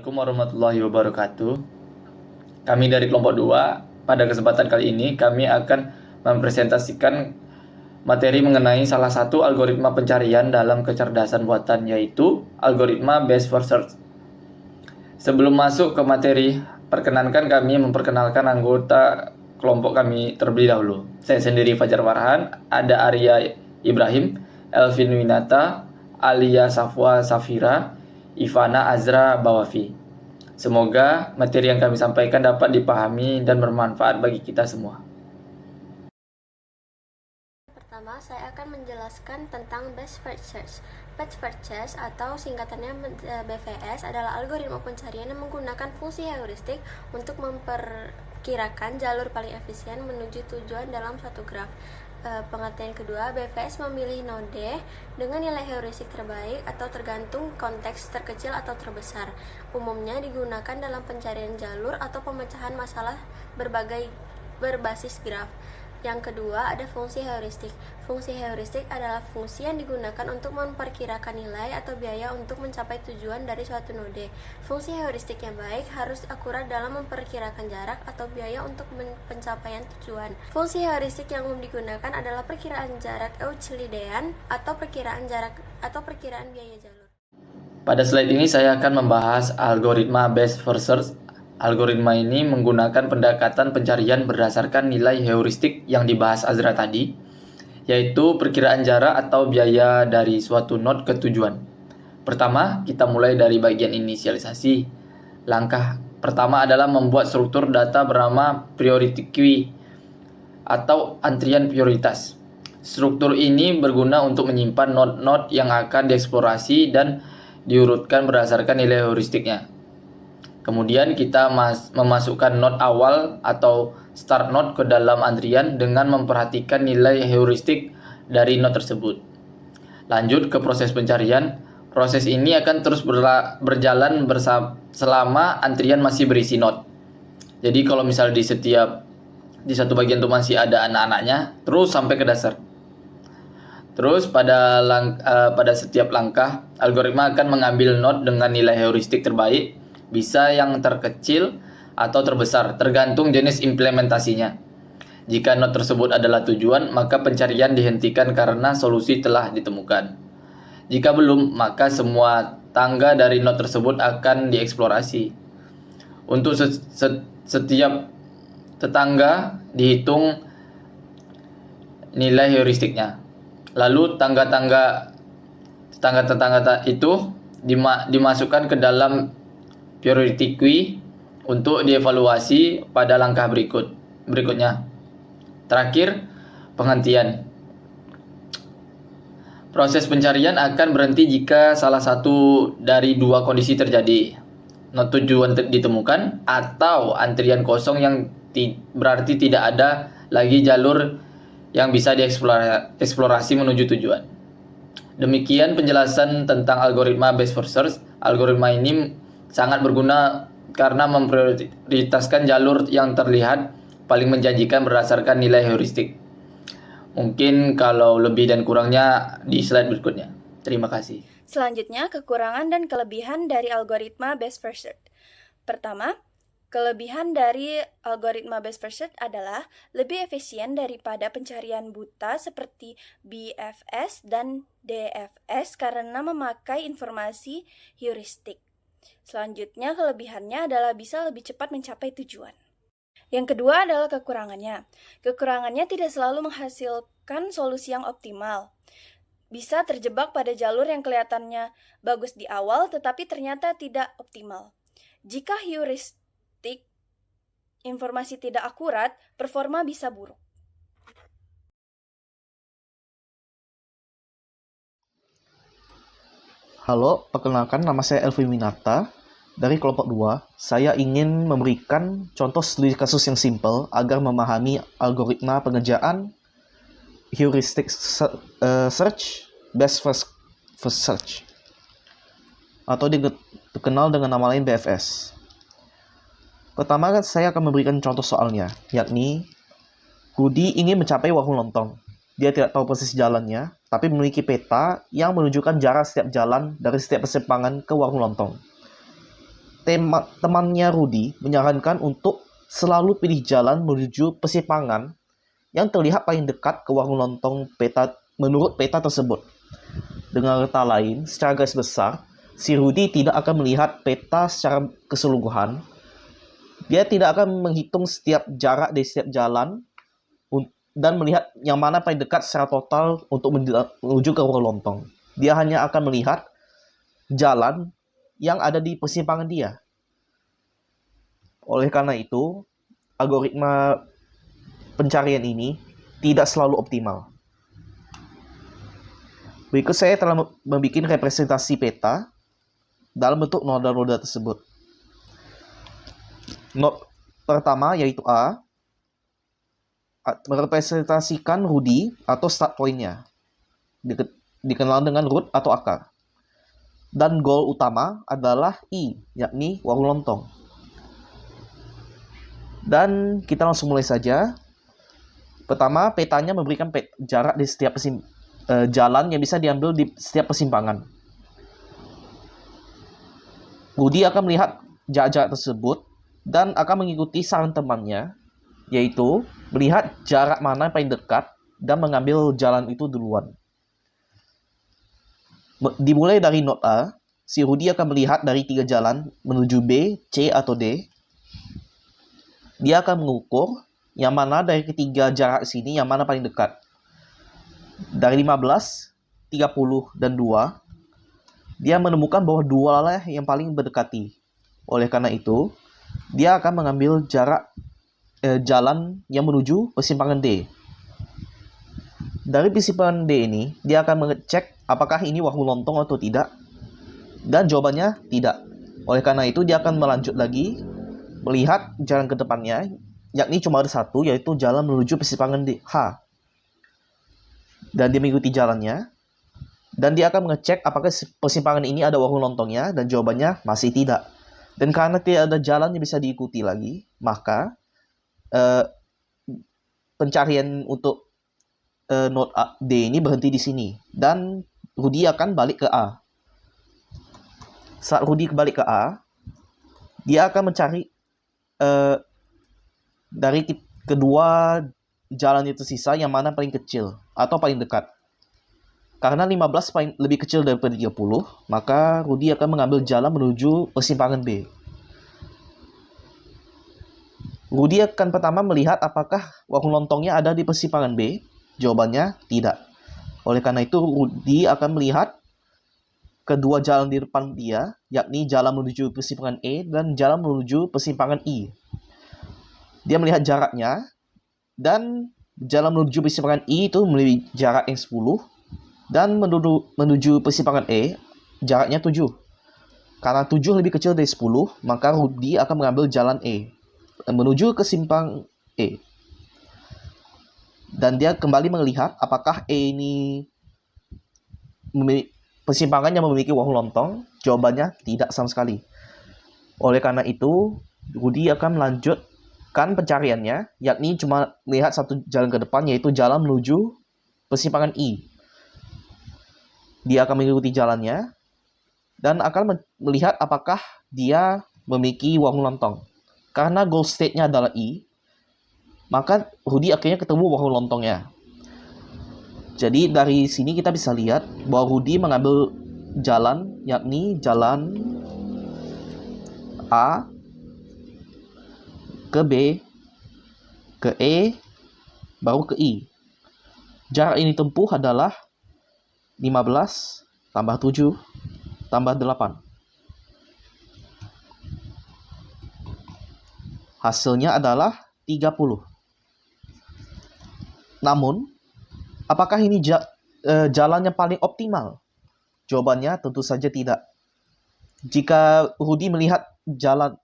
Assalamualaikum warahmatullahi wabarakatuh. Kami dari kelompok 2, pada kesempatan kali ini kami akan mempresentasikan materi mengenai salah satu algoritma pencarian dalam kecerdasan buatan, yaitu algoritma Best First Search. Sebelum masuk ke materi, perkenankan kami memperkenalkan anggota kelompok kami terlebih dahulu. Saya sendiri Fajar Farhan, ada Arya Ibrahim, Elvin Winata, Alia Safwa Safira, Ivana Azra Bawafi. Semoga materi yang kami sampaikan dapat dipahami dan bermanfaat bagi kita semua. Pertama, saya akan menjelaskan tentang Best First Search. Best First Search atau singkatannya BFS adalah algoritma pencarian yang menggunakan fungsi heuristik untuk memperkirakan jalur paling efisien menuju tujuan dalam suatu graf. Pengertian kedua, BFS memilih node dengan nilai heuristik terbaik atau tergantung konteks terkecil atau terbesar. Umumnya digunakan dalam pencarian jalur atau pemecahan masalah berbasis graf. Yang kedua, ada fungsi heuristik. Fungsi heuristik adalah fungsi yang digunakan untuk memperkirakan nilai atau biaya untuk mencapai tujuan dari suatu node. Fungsi heuristik yang baik harus akurat dalam memperkirakan jarak atau biaya untuk pencapaian tujuan. Fungsi heuristik yang umum digunakan adalah perkiraan jarak Euclidean atau perkiraan jarak atau perkiraan biaya jalur. Pada slide ini saya akan membahas algoritma Best First Search. Algoritma ini menggunakan pendekatan pencarian berdasarkan nilai heuristik yang dibahas Azra tadi, yaitu perkiraan jarak atau biaya dari suatu node ke tujuan. Pertama, kita mulai dari bagian inisialisasi. Langkah pertama adalah membuat struktur data bernama priority queue atau antrian prioritas. Struktur ini berguna untuk menyimpan node-node yang akan dieksplorasi dan diurutkan berdasarkan nilai heuristiknya. Kemudian kita memasukkan node awal atau start node ke dalam antrian dengan memperhatikan nilai heuristik dari node tersebut. Lanjut ke proses pencarian. Proses ini akan terus berjalan selama antrian masih berisi node. Jadi kalau misal di satu bagian itu masih ada anak-anaknya, terus sampai ke dasar. Terus pada setiap langkah, algoritma akan mengambil node dengan nilai heuristik terbaik, bisa yang terkecil atau terbesar, tergantung jenis implementasinya. Jika node tersebut adalah tujuan, maka pencarian dihentikan karena solusi telah ditemukan. Jika belum, maka semua tangga dari node tersebut akan dieksplorasi. Untuk setiap tetangga dihitung nilai heuristiknya. Lalu tetangga itu dimasukkan ke dalam priority queue untuk dievaluasi pada langkah berikutnya. Terakhir, penghentian. Proses pencarian akan berhenti jika salah satu dari dua kondisi terjadi. Node tujuan ditemukan atau antrian kosong yang berarti tidak ada lagi jalur yang bisa dieksplorasi menuju tujuan. Demikian penjelasan tentang algoritma Best First Search. Algoritma ini sangat berguna karena memprioritaskan jalur yang terlihat paling menjanjikan berdasarkan nilai heuristik. Mungkin kalau lebih dan kurangnya di slide berikutnya. Terima kasih. Selanjutnya, kekurangan dan kelebihan dari algoritma Best First Search. Pertama, kelebihan dari algoritma Best First Search adalah lebih efisien daripada pencarian buta seperti BFS dan DFS karena memakai informasi heuristik. Selanjutnya, kelebihannya adalah bisa lebih cepat mencapai tujuan. Yang kedua adalah kekurangannya. Kekurangannya tidak selalu menghasilkan solusi yang optimal. Bisa terjebak pada jalur yang kelihatannya bagus di awal tetapi ternyata tidak optimal. Jika heuristik informasi tidak akurat, performa bisa buruk. Halo, perkenalkan nama saya Elvin Winata. Dari kelompok 2, saya ingin memberikan contoh studi kasus yang simpel agar memahami algoritma pengerjaan heuristic search Best First Search atau dikenal dengan nama lain BFS. Pertama, saya akan memberikan contoh soalnya, yakni Budi ingin mencapai warung lontong. Dia tidak tahu persis jalannya, tapi memiliki peta yang menunjukkan jarak setiap jalan dari setiap persimpangan ke warung lontong. temannya Rudy menyarankan untuk selalu pilih jalan menuju persimpangan yang terlihat paling dekat ke warung lontong peta menurut peta tersebut. Dengan kata lain, secara garis besar, si Rudy tidak akan melihat peta secara keseluruhan. Dia tidak akan menghitung setiap jarak dari setiap jalan dan melihat yang mana paling dekat secara total untuk menuju ke warung lontong. Dia hanya akan melihat jalan yang ada di persimpangan dia. Oleh karena itu, algoritma pencarian ini tidak selalu optimal. Berikut saya telah membuat representasi peta dalam bentuk noda-noda tersebut. Node pertama yaitu A merepresentasikan Rudy atau start point-nya, dikenal dengan root atau akar. Dan goal utama adalah I, yakni warung lontong. Dan kita langsung mulai saja. Pertama, petanya memberikan jarak di setiap jalan yang bisa diambil di setiap persimpangan. Rudy akan melihat jarak-jarak tersebut dan akan mengikuti saran temannya, yaitu melihat jarak mana yang paling dekat dan mengambil jalan itu duluan. Dimulai dari node A, si Rudy akan melihat dari 3 jalan menuju B, C, atau D. Dia akan mengukur yang mana dari ketiga jarak sini yang mana paling dekat. Dari 15, 30, dan 2, dia menemukan bahwa 2 lah yang paling berdekati. Oleh karena itu, dia akan mengambil jalan yang menuju persimpangan D. Dari persimpangan D ini, dia akan mengecek apakah ini warung lontong atau tidak. Dan jawabannya tidak. Oleh karena itu, dia akan melanjut lagi, melihat jalan ke depannya, yakni cuma ada satu, yaitu jalan menuju persimpangan D, H. Dan dia mengikuti jalannya. Dan dia akan mengecek apakah persimpangan ini ada warung lontongnya, dan jawabannya masih tidak. Dan karena tidak ada jalan yang bisa diikuti lagi, maka pencarian untuk node D ini berhenti di sini. Dan Rudy akan balik ke A. Saat Rudy kembali ke A, dia akan mencari dari kedua jalan itu sisa yang mana paling kecil atau paling dekat. Karena 15 lebih kecil daripada 30, maka Rudy akan mengambil jalan menuju persimpangan B. Rudy akan pertama melihat apakah warung lontongnya ada di persimpangan B. Jawabannya tidak. Oleh karena itu, Rudy akan melihat kedua jalan di depan dia, yakni jalan menuju persimpangan E dan jalan menuju persimpangan I. Dia melihat jaraknya, dan jalan menuju persimpangan I itu memiliki jarak yang 10, dan menuju persimpangan E, jaraknya 7. Karena 7 lebih kecil dari 10, maka Rudy akan mengambil jalan E, menuju ke simpang E. Dan dia kembali melihat apakah E ini persimpangan yang memiliki warung lontong. Jawabannya tidak sama sekali. Oleh karena itu, Rudy akan melanjutkan pencariannya, yakni cuma melihat satu jalan ke depan, yaitu jalan menuju persimpangan I. Dia akan mengikuti jalannya dan akan melihat apakah dia memiliki warung lontong. Karena goal state-nya adalah I, maka Rudy akhirnya ketemu warung lontongnya. Jadi dari sini kita bisa lihat bahwa Rudy mengambil jalan, yakni jalan A ke B, ke E, baru ke I. Jarak ini tempuh adalah 15 tambah 7 tambah 8. Hasilnya adalah 30. Namun, apakah ini jalan yang paling optimal? Jawabannya tentu saja tidak. Jika Rudy melihat jarak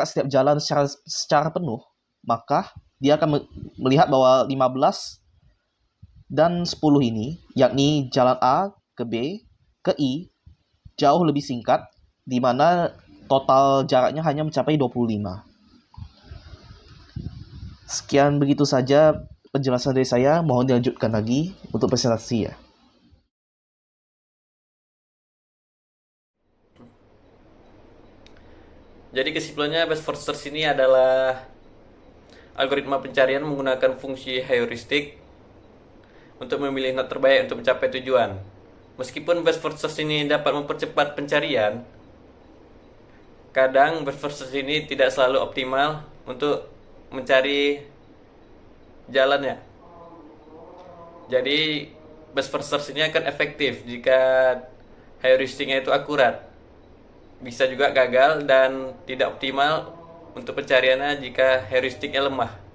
setiap jalan secara penuh, maka dia akan melihat bahwa 15 dan 10 ini, yakni jalan A ke B ke I, jauh lebih singkat, di mana total jaraknya hanya mencapai 25. Sekian begitu saja penjelasan dari saya. Mohon dilanjutkan lagi untuk presentasi ya. Jadi kesimpulannya best first search ini adalah algoritma pencarian menggunakan fungsi heuristik untuk memilih not terbaik untuk mencapai tujuan. Meskipun best first search ini dapat mempercepat pencarian, kadang best first search ini tidak selalu optimal untuk mencari jalannya. Jadi best first search ini akan efektif jika heuristiknya itu akurat. Bisa juga gagal dan tidak optimal untuk pencariannya jika heuristiknya lemah.